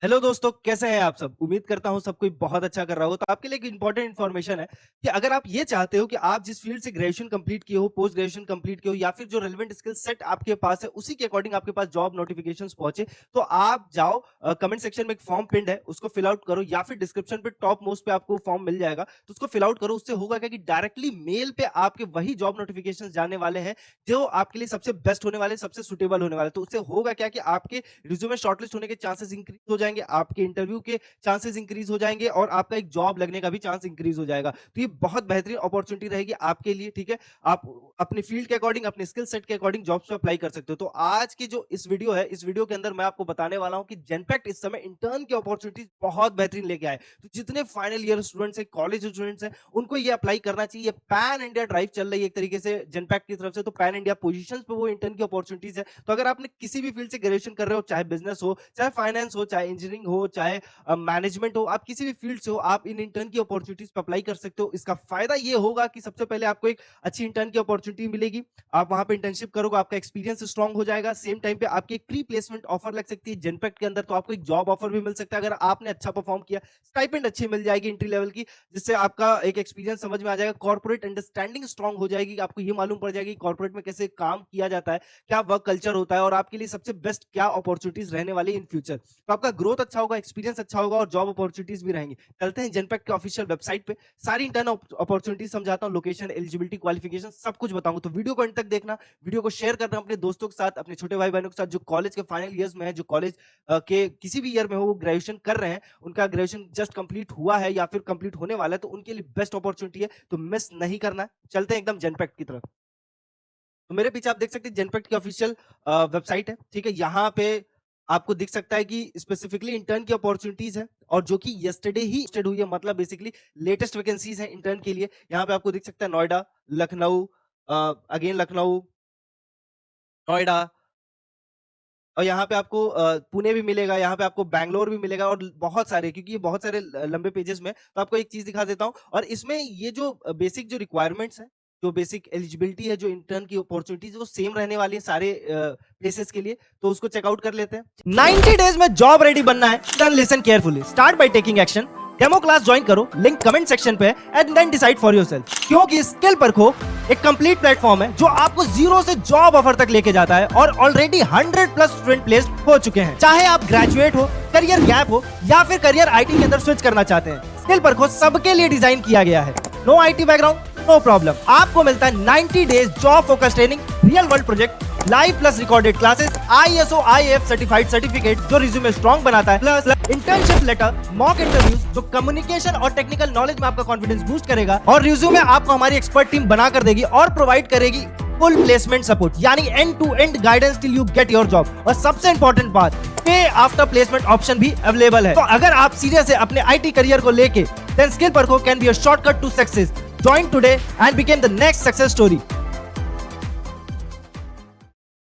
Hello दोस्तों, कैसे हैं आप सब? उम्मीद करता हूँ सब कोई बहुत अच्छा कर रहा हो। तो आपके लिए एक इंपॉर्टेंट इन्फॉर्मेशन है कि अगर आप ये चाहते हो कि आप जिस फील्ड से ग्रेजुएशन कंप्लीट किए हो, पोस्ट ग्रेजुएशन कंप्लीट किए हो या फिर जो रेलेवेंट स्किल सेट आपके पास है, उसी के अकॉर्डिंग आपके पास जॉब नोटिफिकेशंस पहुंचे, तो आप जाओ कमेंट सेक्शन में एक फॉर्म पिन्ड है, उसको फिल आउट करो या फिर डिस्क्रिप्शन पे टॉप मोस्ट पे आपको फॉर्म मिल जाएगा, तो उसको फिल आउट करो। उससे होगा क्या कि डायरेक्टली मेल पे आपके वही जॉब नोटिफिकेशन जाने वाले हैं जो आपके लिए सबसे बेस्ट होने वाले, सबसे सुटेबल होने वाले। तो उससे होगा क्या कि आपके रिज्यूमे शॉर्टलिस्ट होने के चांसेस इंक्रीज हो जाएंगे, आपके इंटरव्यू के चांसेस इंक्रीज हो जाएंगे और आपका एक जॉब लगने का भी चांस इंक्रीज हो जाएगा। तो ये बहुत बेहतरीन अपॉर्चुनिटी रहेगी आपके लिए। ठीक है, आप अपने फील्ड के अकॉर्डिंग, अपने स्किल सेट के अकॉर्डिंग जॉब्स पे अप्लाई कर सकते हो। तो आज की जो इस वीडियो है, इस वीडियो के अंदर मैं आपको बताने वाला हूं कि जेनपैक्ट इस समय इंटर्न की अपॉर्चुनिटीज बहुत बेहतरीन लेके आए। तो जितने फाइनल ईयर स्टूडेंट्स हैं, कॉलेज स्टूडेंट्स हैं, उनको ये अप्लाई करना चाहिए। पैन इंडिया ड्राइव चल रही है एक तरीके से जेनपैक्ट की तरफ से, तो पैन इंडिया पोजीशंस पे वो इंटर्न की अपॉर्चुनिटीज है। तो अगर आपने किसी भी फील्ड से ग्रेजुएशन कर रहे हो, चाहे बिजनेस हो, चाहे फाइनेंस हो, चाहे इंजीनियरिंग हो, चाहे मैनेजमेंट हो, आप किसी भी फील्ड से हो, आप इन इंटर्न की अपॉर्चुनिटीज पे अप्लाई कर सकते हो। इसका फायदा ये होगा कि सबसे पहले आपको एक अच्छी इंटर्न की अपॉर्चुनिटी मिलेगी, आप वहां पे इंटर्नशिप करोगे, आपका एक्सपीरियंस स्ट्रांग हो जाएगा। सेम टाइम पे आपकी एक प्री प्लेसमेंट ऑफर लग सकती है जेनपैक्ट के अंदर, तो आपको एक जॉब ऑफर भी मिल सकता है अगर आपने अच्छा परफॉर्म किया। स्टाइपेंड अच्छी मिल जाएगी एंट्री लेवल की, जिससे आपका एक एक्सपीरियंस समझ में आ जाएगा, कॉर्पोरेट अंडरस्टैंडिंग स्ट्रांग हो जाएगी, आपको ये मालूम पड़ जाएगी कॉर्पोरेट में कैसे काम किया जाता है, क्या वर्क कल्चर होता है और आपके लिए सबसे बेस्ट क्या अपॉर्चुनिटीज रहने वाली इन फ्यूचर। तो आपका ग्रोथ अच्छा होगा, एक्सपीरियंस अच्छा होगा और जॉब अपॉर्चुनिटीज भी रहेंगी। चलते हैं जेनपैक्ट के ऑफिशियल वेबसाइट पे, सारी इंटर्न अपॉर्चुनिटीज समझाता हूं, लोकेशन, एलिजिबिलिटी, क्वालिफिकेशन सब कुछ बताऊंगा। तो वीडियो को अंत तक देखना, वीडियो को शेयर करना अपने दोस्तों के साथ, अपने छोटे भाई बहनों के साथ जो कॉलेज के फाइनल ईयर्स में है, जो कॉलेज के किसी भी ईयर में हो, वो ग्रेजुएशन कर रहे हैं, उनका ग्रेजुएशन जस्ट कंप्लीट हुआ है या फिर कंप्लीट होने वाला है, तो उनके लिए बेस्ट अपॉर्चुनिटी है, तो मिस नहीं करना है। चलते हैं एकदम जेनपैक्ट की तरफ। तो मेरे पीछे आप देख सकते हैं जेनपैक्ट की ऑफिशियल वेबसाइट है। ठीक है, यहाँ पे आपको दिख सकता है कि स्पेसिफिकली इंटर्न की अपॉर्चुनिटीज है और जो कि यस्टरडे ही स्टार्ट हुई है, मतलब बेसिकली लेटेस्ट वैकेंसीज है इंटर्न के लिए। यहाँ पे आपको दिख सकता है नोएडा, लखनऊ, अगेन लखनऊ, नोएडा, और यहाँ पे आपको पुणे भी मिलेगा, यहाँ पे आपको बैंगलोर भी मिलेगा और बहुत सारे, क्योंकि ये बहुत सारे लंबे पेजेस में। तो आपको एक चीज दिखा देता हूँ, और इसमें ये जो बेसिक जो रिक्वायरमेंट्स है, जो बेसिक एलिजिबिलिटी है, जो इंटर्न की अपॉर्चुनिटीज, वो सेम रहने वाली है सारे प्लेसेस के लिए। तो उसको चेकआउट कर लेते हैं। 90 डेज में जॉब रेडी बनना है, then listen carefully, start by taking action. Demo class join करो, लिंक कमेंट सेक्शन पे, and then decide for yourself. क्योंकि स्किल परखो एक कंप्लीट प्लेटफॉर्म है जो आपको जीरो से जॉब ऑफर तक लेके जाता है, और ऑलरेडी 100 प्लस स्टूडेंट प्लेस्ड हो चुके हैं। चाहे आप ग्रेजुएट हो, करियर गैप हो, या फिर करियर आईटी के अंदर स्विच करना चाहते हैं, स्किल परखो सबके लिए डिजाइन किया गया है। No IT background, no problem, आपको मिलता है 90 days job focus training, real world project, live plus recorded classes, ISO IAF certified certificate जो रिज्यूमे स्ट्रांग बनाता है, plus internship letter, mock interviews जो कम्युनिकेशन और टेक्निकल नॉलेज में आपका कॉन्फिडेंस बूस्ट करेगा, और रिज्यूमे आपको हमारी एक्सपर्ट टीम बना कर देगी और प्रोवाइड करेगी फुल प्लेसमेंट सपोर्ट, यानी end to end guidance till you get your job. और सबसे इंपॉर्टेंट बात, पे आफ्टर प्लेसमेंट ऑप्शन भी अवेलेबल है। तो अगर आप सीरियस है अपने आईटी करियर को लेके, देन स्किल परखो can be a shortcut to success. Join today and became the next success story.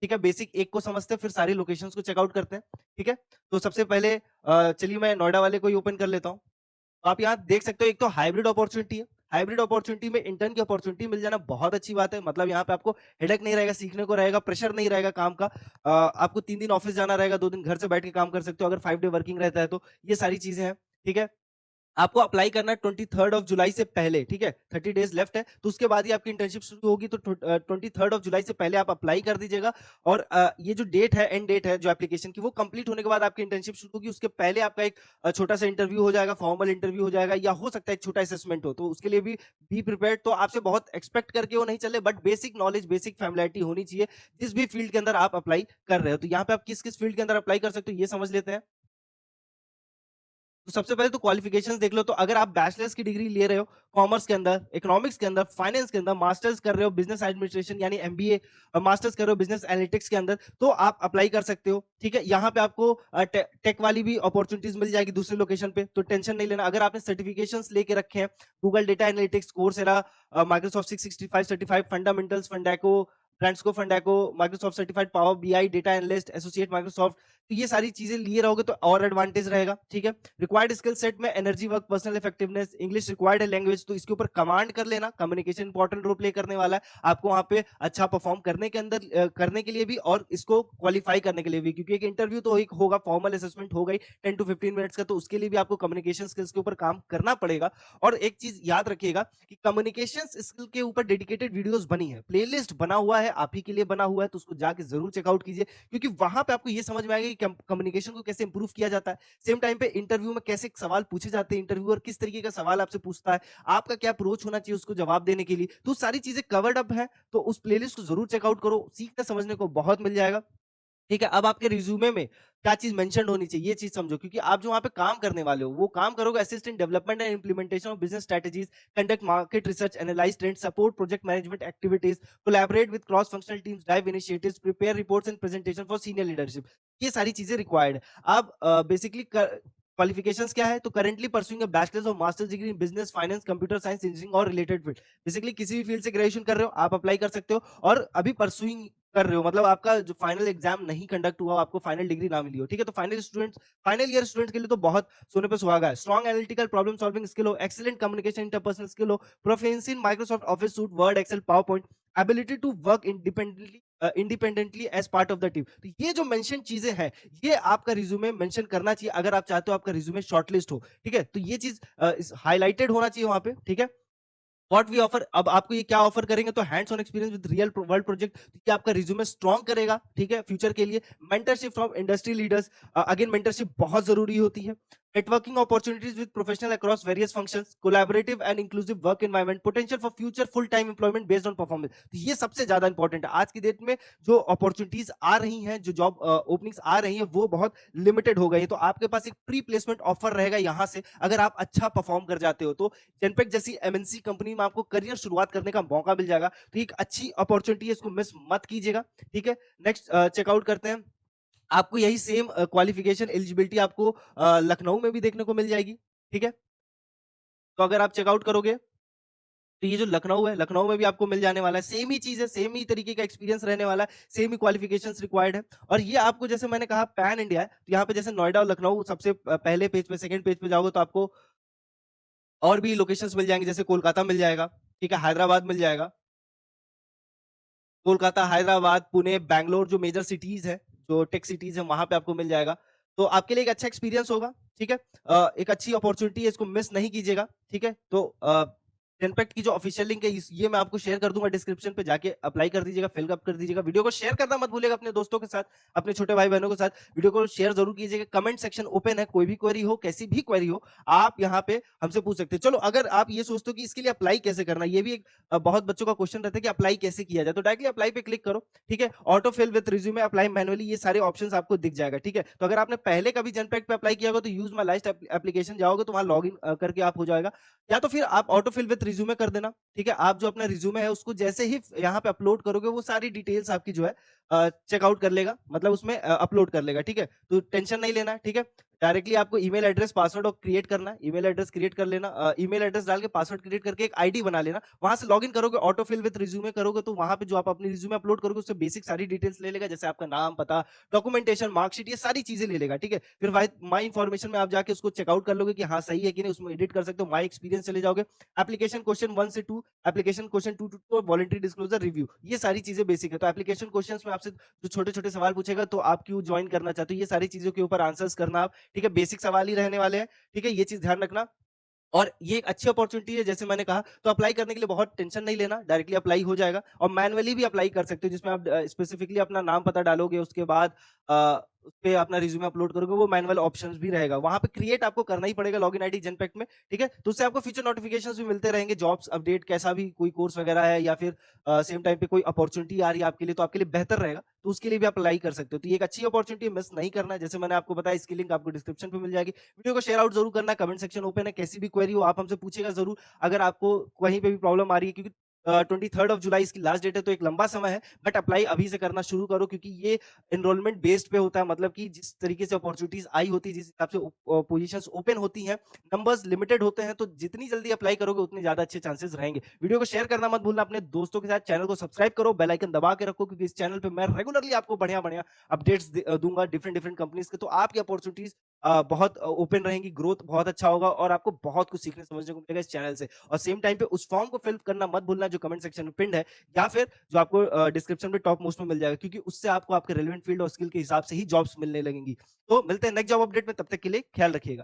ठीक है, बेसिक एक को समझते हैं, फिर सारी लोकेशंस को चेकआउट करते हैं। ठीक है, तो सबसे पहले चलिए मैं नोएडा वाले को ही ओपन कर लेता हूँ। तो आप यहाँ देख सकते हो, एक तो हाइब्रिड अपॉर्चुनिटी है। हाइब्रिड अपॉर्चुनिटी में इंटर्न की अपॉर्चुनिटी मिल जाना बहुत अच्छी बात है। मतलब यहाँ पे आपको हेडेक नहीं रहेगा, सीखने को रहेगा, प्रेशर नहीं रहेगा काम का। आपको 3 दिन ऑफिस जाना रहेगा, 2 दिन घर से बैठ के काम कर सकते हो अगर 5 डे वर्किंग रहता है तो। ये सारी चीजें हैं। ठीक है, आपको अप्लाई करना है 23 जुलाई से पहले। ठीक है, 30 डेज लेफ्ट है, तो उसके बाद ही आपकी इंटर्नशिप शुरू होगी। तो 23 जुलाई से पहले आप अप्लाई कर दीजिएगा। और ये जो डेट है, एंड डेट है जो एप्लीकेशन की, वो कंप्लीट होने के बाद आपकी इंटर्नशिप शुरू होगी। उसके पहले आपका एक छोटा सा इंटरव्यू हो जाएगा, फॉर्मल इंटरव्यू हो जाएगा, या हो सकता है एक छोटा असेसमेंट हो, तो उसके लिए भी बी प्रिपेयर्ड। तो आपसे बहुत एक्सपेक्ट करके वो नहीं चले, बट बेसिक नॉलेज, बेसिक फैमिलिटी होनी चाहिए जिस भी फील्ड के अंदर आप अप्लाई कर रहे हो। तो यहाँ पे आप किस किस फील्ड के अंदर अप्लाई कर सकते हो ये समझ लेते हैं। तो सबसे पहले तो क्वालिफिकेशंस देख लो। तो अगर आप बैचलर्स की डिग्री ले रहे हो कॉमर्स के अंदर, इकोनॉमिक्स के अंदर, फाइनेंस के अंदर, मास्टर्स कर रहे हो बिजनेस एडमिनिस्ट्रेशन यानी एमबीए, मास्टर्स कर रहे हो बिजनेस एनालिटिक्स के अंदर, तो आप अप्लाई कर सकते हो। ठीक है, यहाँ पे आपको टेक वाली भी अपॉर्चुनिटीज मिल जाएगी दूसरी लोकेशन पे, तो टेंशन नहीं लेना। अगर आपने सर्टिफिकेशंस लेके रखे हैं, Google data analytics, Coursera, Microsoft 665 certified, fundamentals, फंडैको, ट्रांसको फंडाको, Microsoft certified power BI, data analyst, associate Microsoft, तो ये सारी चीजें लिए रहोगे तो और एडवांटेज रहेगा, ठीक है। रिक्वायर्ड स्किल सेट में energy work, personal effectiveness, English required है लैंग्वेज, तो इसके ऊपर कमांड कर लेना, कम्युनिकेशन इंपॉर्टेंट रोल प्ले करने वाला है आपको वहां पे अच्छा परफॉर्म करने के अंदर करने के लिए भी और इसको क्वालिफाई करने के लिए भी, क्योंकि एक इंटरव्यू तो एक होगा, फॉर्मल असेसमेंट होगा ही 10 टू 15 मिनट्स का, तो उसके लिए भी आपको कम्युनिकेशन स्किल्स के ऊपर काम करना पड़ेगा। और एक चीज याद रखिएगा कि कम्युनिकेशन स्किल के ऊपर डेडिकेटेड वीडियोस बनी है, प्लेलिस्ट बना हुआ है, आप ही के लिए बना हुआ है, तो उसको जाके जरूर चेकआउट कीजिए, क्योंकि वहां पे आपको ये समझ में आएगा कि कम्युनिकेशन को कैसे इंप्रूव किया जाता है, सेम टाइम पे इंटरव्यू में कैसे सवाल पूछे जाते हैं, इंटरव्यूअर किस तरीके का सवाल आपसे पूछता है, आपका क्या अप्रोच होना चाहिए उसको जवाब देने के लिए, तो सारी चीजें कवर्ड अप है। तो उस प्लेलिस्ट को जरूर चेकआउट करो, सीखने समझने को बहुत मिल जाएगा। ठीक है, अब आपके रिज्यूमे में क्या चीज मेंशन होनी चाहिए, ये चीज समझो, क्योंकि आप जो वहां पे काम करने वाले हो वो काम करोगे assist in development and implementation of business strategies, conduct market research, analyse trend, support project management activities, collaborate with cross functional teams, drive initiatives, prepare reports and presentation for senior leadership. ये सारी चीजें required है। अब basically qualifications क्या है, तो currently pursuing अ bachelors और masters degree in business, finance, computer science, engineering और रिलेटेड फील्ड। बेसिकली किसी भी फील्ड से ग्रेजुएशन कर रहे हो आप अप्लाई कर सकते हो, और अभी परसुइंग कर रहे हो मतलब आपका जो फाइनल एग्जाम नहीं कंडक्ट हुआ, आपको फाइनल डिग्री ना मिली हो, ठीक है, तो फाइनल ईयर स्टूडेंट्स के लिए तो बहुत सोने पे सुहागा है। Strong analytical problem solving skill हो, एक्सीलेंट कम्युनिकेशन इंटरपर्सनल स्किल हो, proficiency in Microsoft Office suite, Word, Excel, PowerPoint, ability to work independently as part of the team. तो ये जो मेंशन चीजें हैं, ये आपका रिज्यूमे मेंशन करना चाहिए अगर आप चाहते हो आपका रिज्यूमे शॉर्टलिस्ट हो, ठीक है, तो ये चीज हाईलाइटेड होना चाहिए वहां पे, ठीक है। व्हाट वी ऑफर, अब आपको ये क्या ऑफर करेंगे, तो hands on experience with real world project, ये आपका रिज्यूमे स्ट्रॉन्ग करेगा, ठीक है, फ्यूचर के लिए। Mentorship from industry leaders, again mentorship बहुत जरूरी होती है। Networking opportunities with professional across various functions, collaborative and inclusive work environment, potential for future full time employment based on performance. तो ये सबसे ज्यादा इंपॉर्टेंट है आज की डेट में, जो अपॉर्चुनिटीज आ रही हैं, जो जॉब ओपनिंग्स आ रही हैं, वो बहुत लिमिटेड हो गई है, तो आपके पास एक प्री प्लेसमेंट ऑफर रहेगा यहां से, अगर आप अच्छा परफॉर्म कर जाते हो तो जेनपेक जैसी एमएनसी कंपनी में आपको करियर शुरुआत करने का मौका मिल जाएगा, तो एक अच्छी अपॉर्चुनिटी है, इसको मिस मत कीजिएगा, ठीक है। नेक्स्ट चेकआउट करते हैं, आपको यही सेम क्वालिफिकेशन एलिजिबिलिटी आपको लखनऊ में भी देखने को मिल जाएगी, ठीक है। तो अगर आप चेकआउट करोगे तो ये जो लखनऊ है, लखनऊ में भी आपको मिल जाने वाला है, सेम ही चीज है, सेम ही तरीके का एक्सपीरियंस रहने वाला है, सेम ही क्वालिफिकेशंस रिक्वायर्ड है। और ये आपको जैसे मैंने कहा पैन इंडिया है, तो यहाँ पे जैसे नोएडा और लखनऊ सबसे पहले पेज पे, सेकंड पेज पे जाओगे तो आपको और भी लोकेशंस मिल जाएंगे, जैसे कोलकाता मिल जाएगा, ठीक है, हैदराबाद मिल जाएगा, कोलकाता, हैदराबाद, पुणे, बैंगलोर, जो मेजर सिटीज है, जो टेक सिटीज है, वहां पे आपको मिल जाएगा। तो आपके लिए एक अच्छा एक्सपीरियंस होगा, ठीक है। एक अच्छी अपॉर्चुनिटी है, इसको मिस नहीं कीजिएगा, ठीक है। तो जेनपेक्ट की जो ऑफिशियल लिंक है ये मैं आपको शेयर कर दूंगा डिस्क्रिप्शन पे, जाके अप्लाई कर दीजिएगा, फिल अप कर दीजिएगा। वीडियो को शेयर करना मत भूलिएगा अपने दोस्तों के साथ, अपने छोटे भाई बहनों के साथ वीडियो को शेयर जरूर कीजिएगा। कमेंट सेक्शन ओपन है, कोई भी क्वेरी हो, कैसी भी क्वेरी हो, आप यहाँ पे हमसे पूछ सकते हैं। चलो, अगर आप ये सोचते हो कि इसके लिए अप्लाई कैसे करना, ये भी एक बहुत बच्चों का क्वेश्चन रहता है कि अप्लाई कैसे किया जाए, तो डायरेक्टली अप्लाई पे क्लिक करो, ठीक है। Auto fill with resume, apply manually, ये सारे ऑप्शंस आपको दिख जाएगा, ठीक है। तो अगर आपने पहले कभी जनपैक्ट पे अप्लाई किया होगा तो यूज माय लास्ट एप्लीकेशन जाओगे तो वहां लॉग इन करके आप हो जाएगा, या तो फिर आप ऑटो फिल विद रिज्यूमे कर देना, ठीक है। आप जो अपना रिज्यूमे है उसको जैसे ही यहाँ पे अपलोड करोगे, वो सारी डिटेल्स आपकी जो है चेकआउट कर लेगा, मतलब उसमें अपलोड कर लेगा, ठीक है। तो टेंशन नहीं लेना है, ठीक है। डायरेक्टली आपको ईमेल एड्रेस पासवर्ड और क्रिएट करना है, ईमेल एड्रेस क्रिएट कर लेना, ईमेल एड्रेस डाल के पासवर्ड क्रिएट करके एक आईडी बना लेना, वहां से लॉगिन करोगे, ऑटो फिल विद रिज्यूमे करोगे, तो वहां पे जो आप अपनी रिज्यूमे अपलोड करोगे उससे बेसिक सारी डिटेल्स ले लेगा, जैसे आपका नाम, पता, डॉक्यूमेंटेशन, मार्कशीट, ये सारी चीजें ले लेगा, ठीक है। फिर माई इन्फॉर्मेशन में आप जाके उसको चेकआउट कर लोगे कि हाँ सही है कि नहीं, उसमें एडिट कर सकते हो, माई एक्सपीरियंस चले जाओगे, एप्लीकेशन क्वेश्चन 1 से 2, application question 2 to 2, voluntary disclosure review, ये सारी चीजें बेसिक है। तो एप्लीकेशन क्वेश्चंस में आपसे जो छोटे छोटे सवाल पूछेगा, तो आप क्यों ज्वाइन करना चाहते हो, ये सारी चीजों के ऊपर आंसर्स करना आप, ठीक है, बेसिक सवाल ही रहने वाले हैं, ठीक है, ये चीज ध्यान रखना। और ये एक अच्छी अपॉर्चुनिटी है, जैसे मैंने कहा, तो अप्लाई करने के लिए बहुत टेंशन नहीं लेना, डायरेक्टली अप्लाई हो जाएगा, और मैनुअली भी अप्लाई कर सकते हो, जिसमें आप स्पेसिफिकली अपना नाम पता डालोगे, उसके बाद उस पे अपना रिज्यूमे अपलोड करोगे, वो मैनुअल ऑप्शंस भी रहेगा, वहां पे क्रिएट आपको करना ही पड़ेगा लॉगिन आईडी जेनपेक्ट में, ठीक है। तो उससे आपको फ्यूचर नोटिफिकेशंस भी मिलते रहेंगे, जॉब्स अपडेट, कैसा भी कोई कोर्स वगैरह है, या फिर सेम टाइम पे कोई अपॉर्चुनिटी आ रही है आपके लिए, तो आपके लिए बेहतर रहेगा, तो उसके लिए भी आप अप्लाई कर सकते हो। तो ये एक अच्छी अपॉर्चुनिटी, मिस नहीं करना है, जैसे मैंने आपको बताया, इसकी लिंक आपको डिस्क्रिप्शन पे मिल जाएगी। वीडियो को शेयर आउट जरूर करना, कमेंट सेक्शन ओपन है, कैसी भी क्वेरी हो आप हमसे पूछेगा जरूर, अगर आपको कहीं पे भी प्रॉब्लम आ रही है, क्योंकि 23rd ऑफ जुलाई इसकी लास्ट डेट है, तो एक लंबा समय है, बट अप्लाई अभी से करना शुरू करो क्योंकि ये एनरोलमेंट बेस्ड पे होता है, मतलब कि जिस तरीके से अपॉर्चुनिटीज आई होती है, जिस हिसाब से पोजीशंस ओपन होती हैं, नंबर्स लिमिटेड होते हैं, तो जितनी जल्दी अप्लाई करोगे उतने ज्यादा अच्छे चांसेस रहेंगे। वीडियो को शेयर करना मत भूलना अपने दोस्तों के साथ, चैनल को सब्सक्राइब करो, बेल आइकन दबा के रखो क्योंकि इस चैनल पे मैं रेगुलरली आपको बढ़िया बढ़िया अपडेट्स दूंगा डिफरेंट डिफरेंट कंपनीज के, तो आपकी अपॉर्चुनिटीज बहुत ओपन रहेंगी, ग्रोथ बहुत अच्छा होगा और आपको बहुत कुछ सीखने समझने को मिलेगा इस चैनल से। और सेम टाइम पे उस फॉर्म को फिल करना मत भूलना जो कमेंट सेक्शन में पिंड है, या फिर जो आपको डिस्क्रिप्शन में टॉप मोस्ट में मिल जाएगा, क्योंकि उससे आपको आपके रेलेवेंट फील्ड और स्किल के हिसाब से ही जॉब्स मिलने लगेंगी। तो मिलते हैं नेक्स्ट जॉब अपडेट में, तब तक के लिए ख्याल रखिएगा।